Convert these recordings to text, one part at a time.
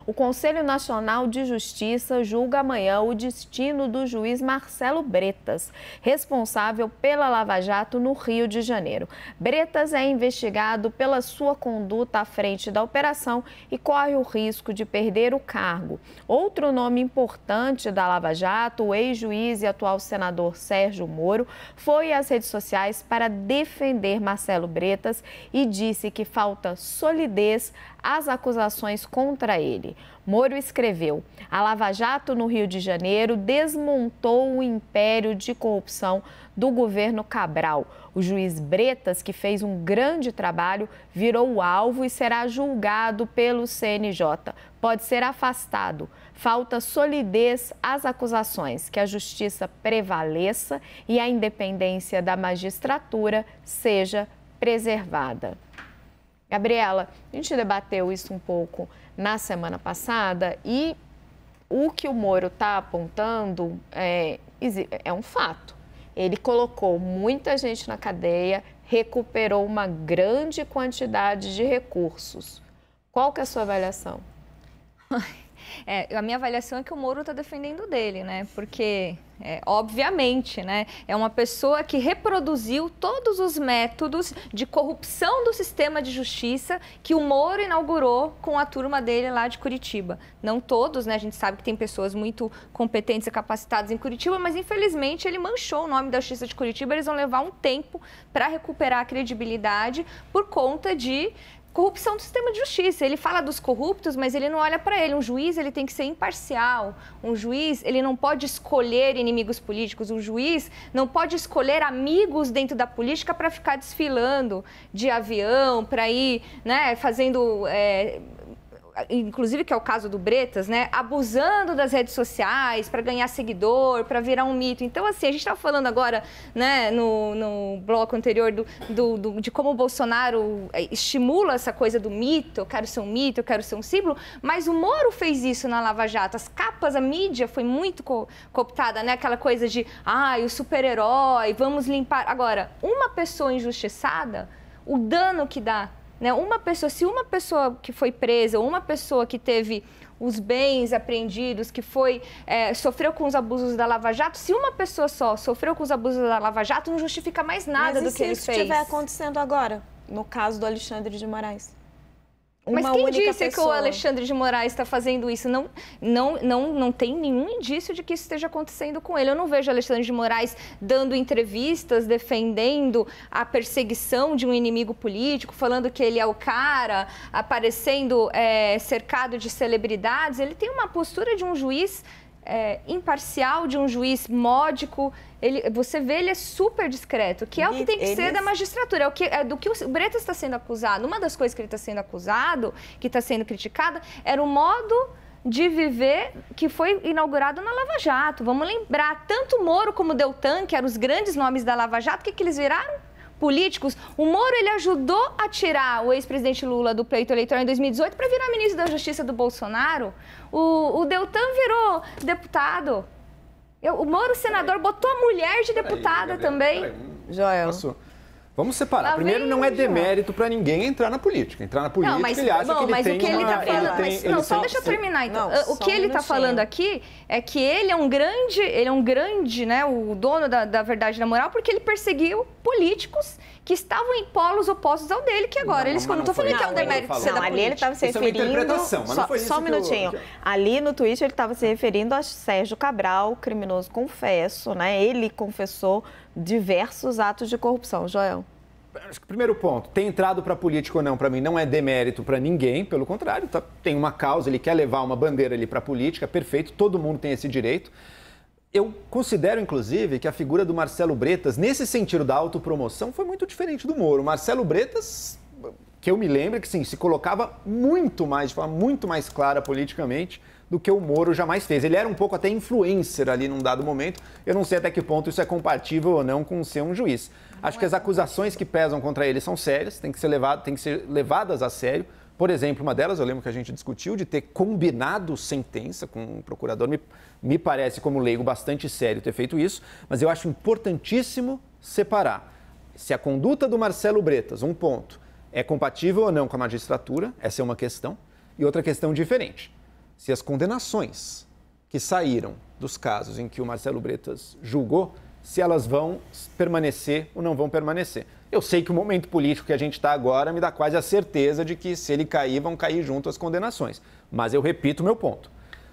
O Conselho Nacional de Justiça julga amanhã o destino do juiz Marcelo Bretas, responsável pela Lava Jato no Rio de Janeiro. Bretas é investigado pela sua conduta à frente da operação e corre o risco de perder o cargo. Outro nome importante da Lava Jato, o ex-juiz e atual senador Sérgio Moro, foi às redes sociais para defender Marcelo Bretas e disse que falta solidez às acusações contra ele. Moro escreveu: a Lava Jato no Rio de Janeiro desmontou o império de corrupção do governo Cabral. O juiz Bretas, que fez um grande trabalho, virou o alvo e será julgado pelo CNJ. Pode ser afastado. Falta solidez às acusações, que a justiça prevaleça e a independência da magistratura seja preservada. Gabriela, a gente debateu isso um pouco na semana passada e o que o Moro está apontando é um fato. Ele colocou muita gente na cadeia, recuperou uma grande quantidade de recursos. Qual que é a sua avaliação? A minha avaliação é que o Moro está defendendo dele, né? Porque, obviamente, né? É uma pessoa que reproduziu todos os métodos de corrupção do sistema de justiça que o Moro inaugurou com a turma dele lá de Curitiba. Não todos, né? A gente sabe que tem pessoas muito competentes e capacitadas em Curitiba, mas infelizmente ele manchou o nome da Justiça de Curitiba. Eles vão levar um tempo para recuperar a credibilidade por conta de corrupção do sistema de justiça. Ele fala dos corruptos, mas ele não olha para ele. Um juiz, ele tem que ser imparcial. Um juiz, ele não pode escolher inimigos políticos. Um juiz não pode escolher amigos dentro da política para ficar desfilando de avião, para ir, né, fazendo... inclusive que é o caso do Bretas, né, abusando das redes sociais para ganhar seguidor, para virar um mito. Então, assim, a gente estava falando agora, né, no bloco anterior de como o Bolsonaro estimula essa coisa do mito, eu quero ser um mito, eu quero ser um símbolo, mas o Moro fez isso na Lava Jato. As capas, a mídia foi muito cooptada, né, aquela coisa de, o super-herói, vamos limpar. Agora, uma pessoa injustiçada, o dano que dá, né? Se uma pessoa que foi presa, ou uma pessoa que teve os bens apreendidos, que sofreu com os abusos da Lava Jato, se uma pessoa só sofreu com os abusos da Lava Jato, não justifica mais nada do que ele fez. Mas e se isso estiver acontecendo agora, no caso do Alexandre de Moraes? Mas quem disse que o Alexandre de Moraes está fazendo isso? Não tem nenhum indício de que isso esteja acontecendo com ele. Eu não vejo o Alexandre de Moraes dando entrevistas, defendendo a perseguição de um inimigo político, falando que ele é o cara, aparecendo cercado de celebridades. Ele tem uma postura de um juiz imparcial, de um juiz módico. Você vê, ele é super discreto, que é o que tem que ser da magistratura, do que o Bretas está sendo acusado. Uma das coisas que ele está sendo acusado, que está sendo criticada, era o modo de viver que foi inaugurado na Lava Jato. Vamos lembrar, tanto Moro como Deltan, que eram os grandes nomes da Lava Jato, o que eles viraram? Políticos. O Moro, ele ajudou a tirar o ex-presidente Lula do pleito eleitoral em 2018 para virar ministro da Justiça do Bolsonaro. O Deltan virou deputado. O Moro, senador, botou a mulher de deputada também. Joel. Vamos separar. Primeiro, não é demérito para ninguém entrar na política. Entrar na política, ele acha que ele tem... O que ele está falando... Só deixa eu terminar, então. O que ele está falando aqui é que ele é um grande, né, o dono da verdade e da moral, porque ele perseguiu políticos que estavam em polos opostos ao dele, que agora eles... Não estou falando que é um demérito ser da política. Ali ele estava se referindo... Isso é uma interpretação, mas não foi isso. Só um minutinho. Ali no tweet ele estava se referindo a Sérgio Cabral, criminoso confesso, né? Ele confessou diversos atos de corrupção. Joel. Acho que o primeiro ponto, ter entrado para a política ou não, para mim, não é demérito para ninguém, pelo contrário, tem uma causa, ele quer levar uma bandeira ali para a política, perfeito, todo mundo tem esse direito. Eu considero, inclusive, que a figura do Marcelo Bretas, nesse sentido da autopromoção, foi muito diferente do Moro. O Marcelo Bretas, que eu me lembro, que sim, se colocava muito mais, de forma muito mais clara politicamente, do que o Moro jamais fez. Ele era um pouco até influencer ali num dado momento. Eu não sei até que ponto isso é compatível ou não com ser um juiz. Acho que as acusações que pesam contra ele são sérias, têm que ser levadas a sério. Por exemplo, uma delas, eu lembro que a gente discutiu, de ter combinado sentença com um procurador. Me parece, como leigo, bastante sério ter feito isso, mas eu acho importantíssimo separar se a conduta do Marcelo Bretas, um ponto, é compatível ou não com a magistratura, essa é uma questão, e outra questão diferente. se as condenações que saíram dos casos em que o Marcelo Bretas julgou, se elas vão permanecer ou não vão permanecer. Eu sei que o momento político que a gente está agora me dá quase a certeza de que, se ele cair, vão cair junto as condenações. Mas eu repito o meu ponto.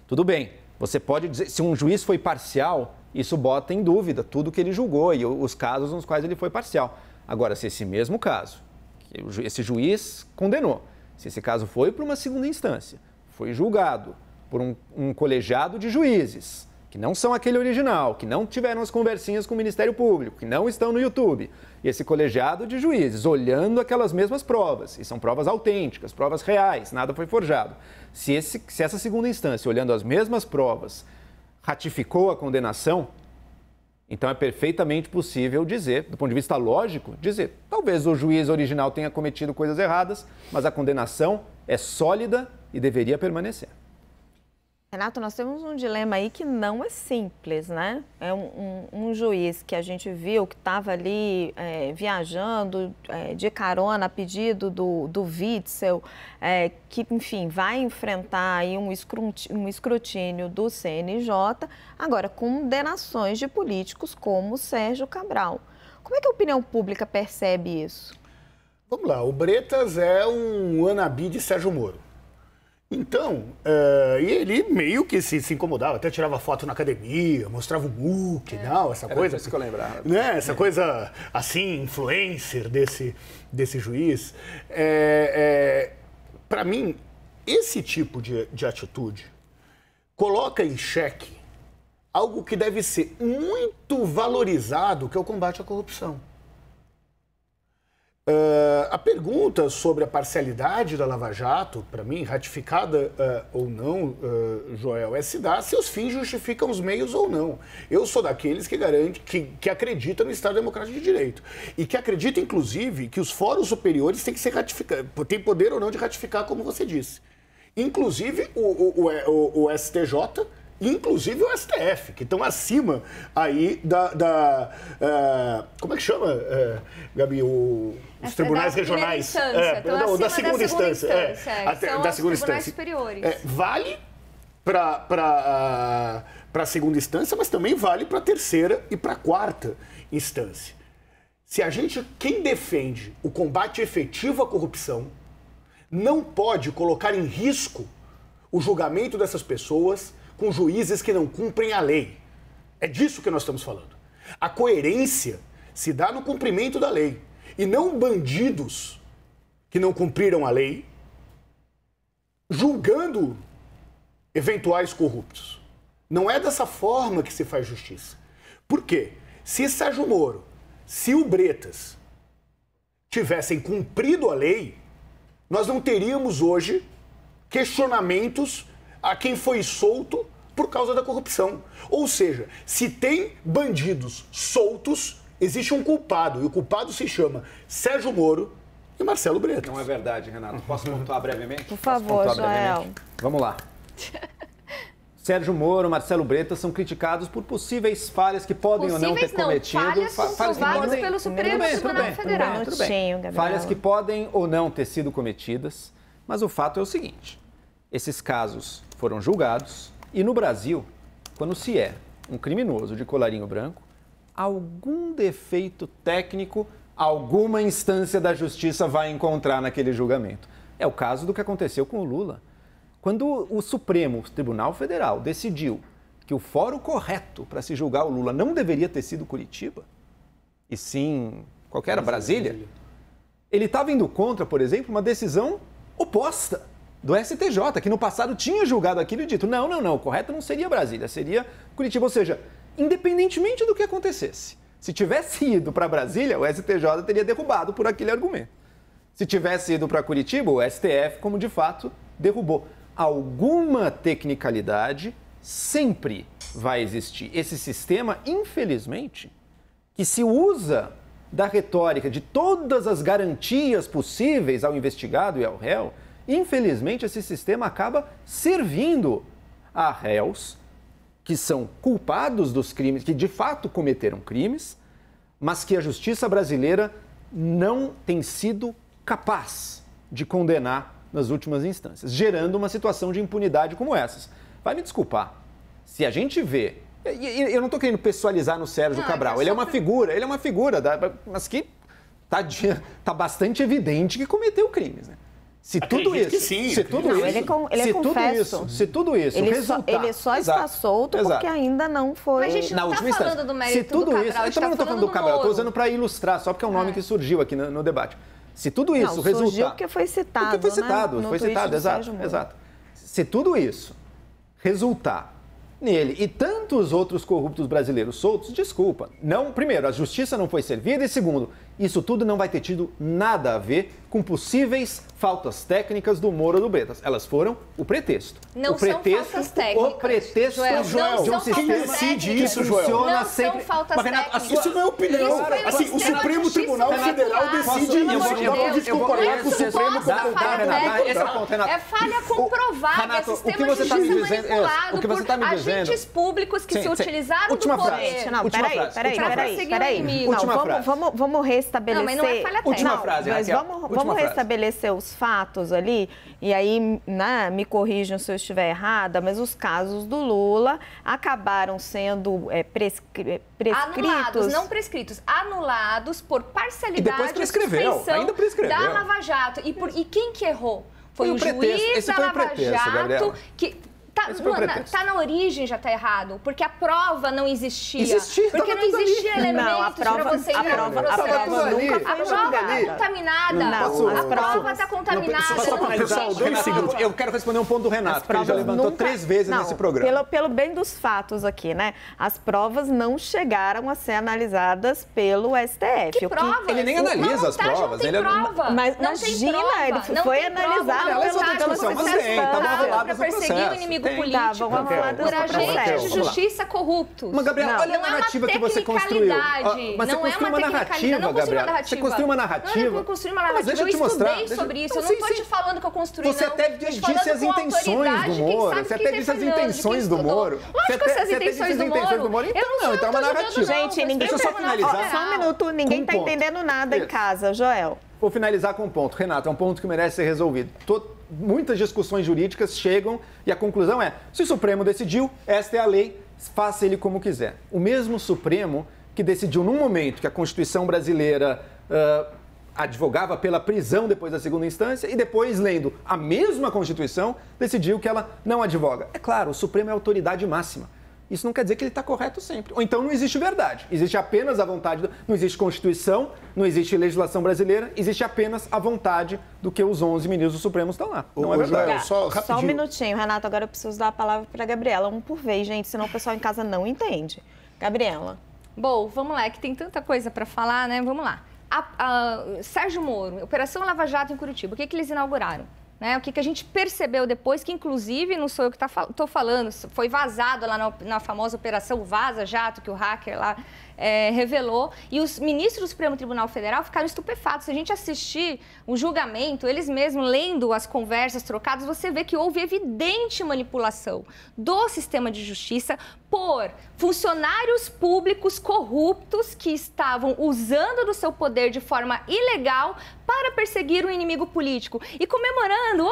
Tudo bem, você pode dizer, se um juiz foi parcial, isso bota em dúvida tudo que ele julgou e os casos nos quais ele foi parcial. Agora, se esse mesmo caso, que esse juiz condenou, se esse caso foi para uma segunda instância, foi julgado por um colegiado de juízes, que não são aquele original, que não tiveram as conversinhas com o Ministério Público, que não estão no YouTube, e esse colegiado de juízes olhando aquelas mesmas provas, e são provas autênticas, provas reais, nada foi forjado. Se essa segunda instância, olhando as mesmas provas, ratificou a condenação, então é perfeitamente possível dizer, do ponto de vista lógico, dizer, talvez o juiz original tenha cometido coisas erradas, mas a condenação é sólida e deveria permanecer. Renato, nós temos um dilema aí que não é simples, né? É um juiz que a gente viu que estava ali viajando de carona a pedido do Witzel, que, enfim, vai enfrentar aí um escrutínio do CNJ, agora com condenações de políticos como o Sérgio Cabral. Como é que a opinião pública percebe isso? Vamos lá, o Bretas é um wannabe de Sérgio Moro. Então, e ele meio que se incomodava, até tirava foto na academia, mostrava o MOOC, não, essa coisa. Isso que eu lembrava. Né, essa coisa, assim, influencer desse juiz. Para mim, esse tipo de atitude coloca em xeque algo que deve ser muito valorizado, que é o combate à corrupção. A pergunta sobre a parcialidade da Lava Jato, para mim, ratificada ou não, Joel, é se dá se os fins justificam os meios ou não. Eu sou daqueles que garante, que acredita no Estado Democrático de Direito e que acredita, inclusive, que os fóruns superiores têm que ser ratificados, têm poder ou não de ratificar, como você disse. Inclusive o STJ, inclusive o STF, que estão acima aí como é que chama, Gabi, os tribunais regionais. Da segunda instância. Da segunda instância. Superiores. Vale para a segunda instância, mas também vale para a terceira e para a quarta instância. Quem defende o combate efetivo à corrupção não pode colocar em risco o julgamento dessas pessoas com juízes que não cumprem a lei. É disso que nós estamos falando. A coerência se dá no cumprimento da lei e não bandidos que não cumpriram a lei julgando eventuais corruptos. Não é dessa forma que se faz justiça. Por quê? Se Sérgio Moro, se o Bretas tivessem cumprido a lei, nós não teríamos hoje questionamentos a quem foi solto por causa da corrupção. Ou seja, se tem bandidos soltos, existe um culpado, e o culpado se chama Sérgio Moro e Marcelo Bretas. Não é verdade, Renato. Posso pontuar brevemente? Por favor, Joel. Vamos lá. Sérgio Moro, Marcelo Bretas são criticados por possíveis falhas que podem ou não ter cometido. Falhas provadas pelo Supremo Tribunal Federal. Tudo bem. Falhas que podem ou não ter sido cometidas, mas o fato é o seguinte: esses casos foram julgados e no Brasil, quando se é um criminoso de colarinho branco, algum defeito técnico, alguma instância da justiça vai encontrar naquele julgamento. É o caso do que aconteceu com o Lula. Quando o Supremo Tribunal Federal decidiu que o fórum correto para se julgar o Lula não deveria ter sido Curitiba, e sim qualquer Brasília, ele estava indo contra, por exemplo, uma decisão oposta do STJ, que no passado tinha julgado aquilo e dito, não, o correto não seria Brasília, seria Curitiba. Ou seja, independentemente do que acontecesse, se tivesse ido para Brasília, o STJ teria derrubado por aquele argumento. Se tivesse ido para Curitiba, o STF, como de fato, derrubou. Alguma tecnicalidade sempre vai existir. Esse sistema, infelizmente, que se usa da retórica de todas as garantias possíveis ao investigado e ao réu, infelizmente esse sistema acaba servindo a réus que são culpados dos crimes, que de fato cometeram crimes, mas que a justiça brasileira não tem sido capaz de condenar nas últimas instâncias, gerando uma situação de impunidade como essas. Vai me desculpar, se a gente vê... Eu não estou querendo pessoalizar no Sérgio Cabral, ele é uma figura, mas que está bastante evidente que cometeu crimes, né? Se tudo isso resultar... Ele só está solto porque ainda não foi... Mas a gente não está falando do mérito do Cabral, eu também não estou falando do Cabral, estou usando para ilustrar, só porque é um nome que surgiu aqui no debate. Se tudo isso resultar... Surgiu porque foi citado, porque foi citado, exato. Se tudo isso resultar nele e tantos outros corruptos brasileiros soltos, desculpa. Não, primeiro, a justiça não foi servida e segundo, isso tudo não vai ter tido nada a ver com possíveis faltas técnicas do Moro ou do Bretas. Elas foram o pretexto. Não são faltas técnicas. O pretexto de um sistema decide isso, Joel. Não são faltas técnicas. Isso não é opinião. Assim, o Supremo Tribunal Federal decide isso. Dá pra gente comparar com o Supremo É falha comprovada. É sistema de justiça manipulado por agentes públicos que se utilizaram do poder. Não, peraí. Vamos restabelecer... Não, mas não é falha técnica. Última frase, Raquel. Vamos restabelecer os fatos ali, e aí me corrijam se eu estiver errada, mas os casos do Lula acabaram sendo prescritos... Anulados, não prescritos, anulados por parcialidade e suspeição da Lava Jato. E quem que errou? Foi o juiz da Lava Jato que... Tá na origem, já tá errado, porque a prova não existia. Porque não existia elementos para você ir no processo. A prova tá contaminada. A prova tá contaminada. Pessoal, 2 segundos. Eu quero responder um ponto do Renato, porque ele já levantou 3 vezes nesse programa. Pelo bem dos fatos aqui, né? As provas não chegaram a ser analisadas pelo STF. Que provas? Ele nem analisa as provas. Não tem prova. Mas imagina, ele foi analisado pelo STF. Para perseguir o inimigo político, por agentes de justiça corruptos. Mas, Gabriela, olha a narrativa que você construiu. Mas você construiu uma narrativa, Gabriela. Você construiu uma narrativa. Não, eu construí uma narrativa. Eu estudei sobre isso. Eu não estou te falando que eu construí, não. Você até disse as intenções do Moro. Você até disse as intenções do Moro. Lógico que essas intenções do Moro. Então é uma narrativa. Gente, ninguém... Deixa eu só finalizar. Só um minuto, ninguém está entendendo nada em casa, Joel. Vou finalizar com um ponto. Renato, é um ponto que merece ser resolvido. Muitas discussões jurídicas chegam e a conclusão é, se o Supremo decidiu, esta é a lei, faça ele como quiser. O mesmo Supremo que decidiu num momento que a Constituição brasileira advogava pela prisão depois da segunda instância e depois, lendo a mesma Constituição, decidiu que ela não advoga. É claro, o Supremo é a autoridade máxima. Isso não quer dizer que ele está correto sempre. Ou então não existe verdade. Existe apenas a vontade, não existe Constituição, não existe legislação brasileira, existe apenas a vontade do que os 11 ministros do Supremo estão lá. Não é verdade. Só um minutinho, Renato, agora eu preciso dar a palavra para a Gabriela. Um por vez, gente, senão o pessoal em casa não entende. Gabriela. Bom, vamos lá, que tem tanta coisa para falar, né? Vamos lá. Sérgio Moro, Operação Lava Jato em Curitiba, o que eles inauguraram? Né? O que a gente percebeu depois, que inclusive, não sou eu que estou falando, foi vazado lá na famosa Operação Vaza Jato, que o hacker lá revelou, e os ministros do Supremo Tribunal Federal ficaram estupefatos. Se a gente assistir o julgamento, eles mesmos lendo as conversas trocadas, você vê que houve evidente manipulação do sistema de justiça por funcionários públicos corruptos que estavam usando do seu poder de forma ilegal para perseguir um inimigo político e comemorando,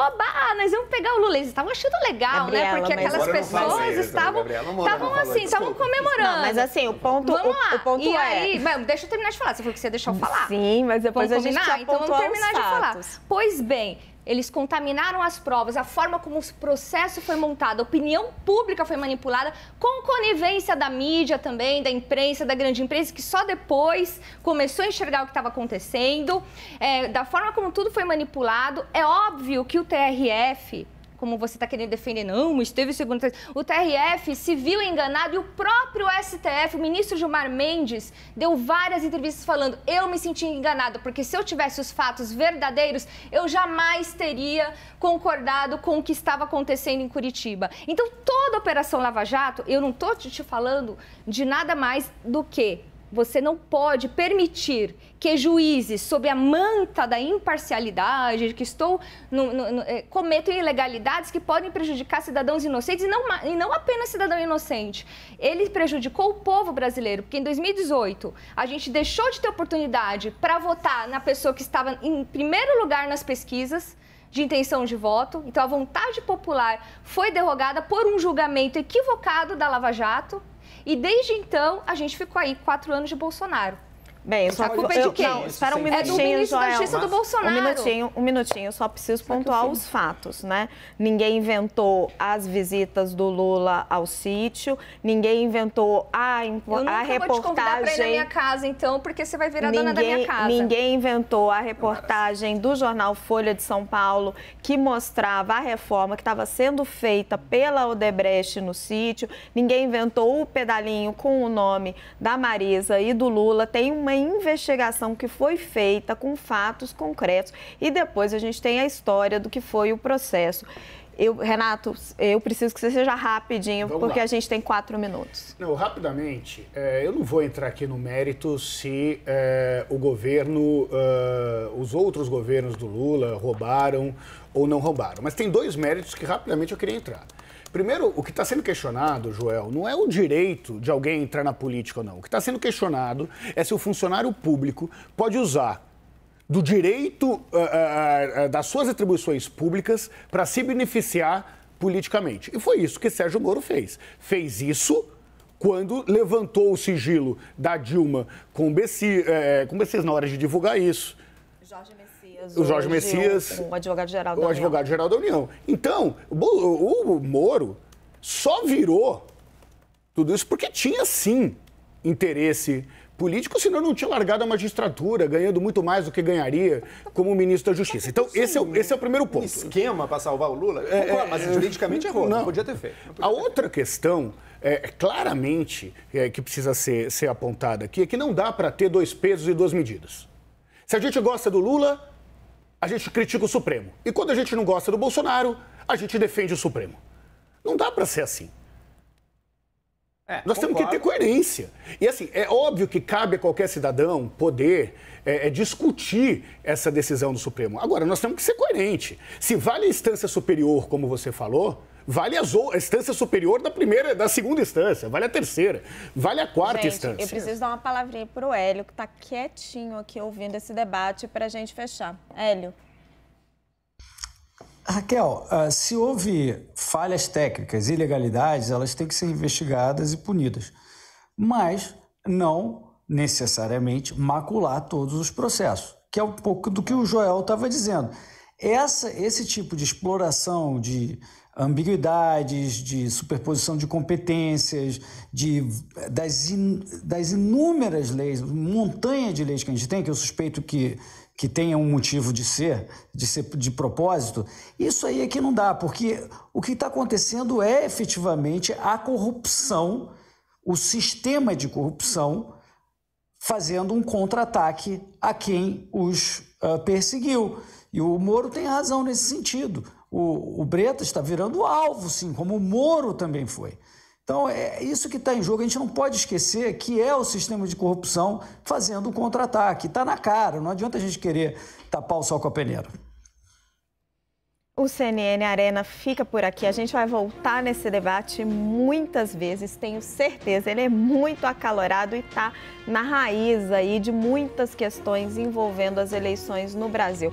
nós vamos pegar o Lula. Eles estavam achando legal, Gabriela, né? Porque aquelas pessoas estavam assim, estavam comemorando. Não, mas assim, o ponto, vamos lá. O ponto e aí, deixa eu terminar de falar. Você falou que você ia deixar eu falar. Sim, mas depois vamos a gente já então vamos terminar de falar. Fatos. Pois bem, eles contaminaram as provas, a forma como o processo foi montado, a opinião pública foi manipulada, com conivência da mídia também, da imprensa, da grande imprensa, que só depois começou a enxergar o que estava acontecendo, da forma como tudo foi manipulado. É óbvio que o TRF, como você está querendo defender, não, esteve segundo... O TRF se viu enganado e o próprio STF, o ministro Gilmar Mendes, deu várias entrevistas falando, eu me senti enganado, porque se eu tivesse os fatos verdadeiros, eu jamais teria concordado com o que estava acontecendo em Curitiba. Então, toda a Operação Lava Jato, eu não estou te falando de nada mais do que você não pode permitir que juízes, sob a manta da imparcialidade, que cometam ilegalidades que podem prejudicar cidadãos inocentes e não apenas cidadão inocente. Ele prejudicou o povo brasileiro, porque em 2018 a gente deixou de ter oportunidade para votar na pessoa que estava em primeiro lugar nas pesquisas, de intenção de voto. Então, a vontade popular foi derrogada por um julgamento equivocado da Lava Jato. E desde então, a gente ficou aí 4 anos de Bolsonaro. Bem, a culpa é de quem? Não, espera um É minutinho, do ministro da Joel. Justiça do Bolsonaro. Um minutinho, eu só preciso pontuar os fatos, né? Ninguém inventou as visitas do Lula ao sítio, ninguém inventou a reportagem... Eu nunca vou te convidar para ir na minha casa, então, porque você vai virar dona da minha casa. Ninguém inventou a reportagem do jornal Folha de São Paulo, que mostrava a reforma que estava sendo feita pela Odebrecht no sítio. Ninguém inventou o pedalinho com o nome da Marisa e do Lula. Tem uma investigação que foi feita com fatos concretos e depois a gente tem a história do que foi o processo. Renato, eu preciso que você seja rapidinho, porque a gente tem 4 minutos. Não, rapidamente, eu não vou entrar aqui no mérito se o governo, os outros governos do Lula roubaram ou não roubaram, mas tem 2 méritos que rapidamente eu queria entrar. Primeiro, o que está sendo questionado, Joel, não é o direito de alguém entrar na política ou não. O que está sendo questionado é se o funcionário público pode usar do direito das suas atribuições públicas para se beneficiar politicamente. E foi isso que Sérgio Moro fez. Fez isso quando levantou o sigilo da Dilma com o Bessias na hora de divulgar isso. O Jorge Messias, o advogado-geral da União. O advogado-geral da União. Então, o Moro só virou tudo isso porque tinha, sim, interesse político, senão não tinha largado a magistratura, ganhando muito mais do que ganharia como ministro da Justiça. Então, esse é o primeiro ponto. Um esquema para salvar o Lula? Mas juridicamente errou, não podia ter feito. A outra questão, claramente, que precisa ser apontada aqui, é que não dá para ter 2 pesos e 2 medidas. Se a gente gosta do Lula, a gente critica o Supremo. E quando a gente não gosta do Bolsonaro, a gente defende o Supremo. Não dá para ser assim. Nós temos que ter coerência. E assim, é óbvio que cabe a qualquer cidadão poder discutir essa decisão do Supremo. Agora, nós temos que ser coerentes. Se vale a instância superior, como você falou, vale a instância superior da segunda instância, vale a terceira, vale a quarta instância. Eu preciso dar uma palavrinha para o Hélio, que está quietinho aqui ouvindo esse debate para a gente fechar. Hélio. Raquel, se houve falhas técnicas, ilegalidades, elas têm que ser investigadas e punidas, mas não necessariamente macular todos os processos, que é um pouco do que o Joel estava dizendo. Esse tipo de exploração de ambiguidades, de superposição de competências, das inúmeras leis, montanha de leis que a gente tem, que eu suspeito que tenha um motivo de ser de propósito, isso aí é que não dá, porque o que está acontecendo é efetivamente a corrupção, o sistema de corrupção fazendo um contra-ataque a quem os perseguiu. E o Moro tem razão nesse sentido. O Bretas está virando alvo, sim, como o Moro também foi. Então, é isso que está em jogo. A gente não pode esquecer que é o sistema de corrupção fazendo um contra-ataque. Está na cara, não adianta a gente querer tapar o sol com a peneira. O CNN Arena fica por aqui. A gente vai voltar nesse debate muitas vezes, tenho certeza. Ele é muito acalorado e está na raiz aí de muitas questões envolvendo as eleições no Brasil.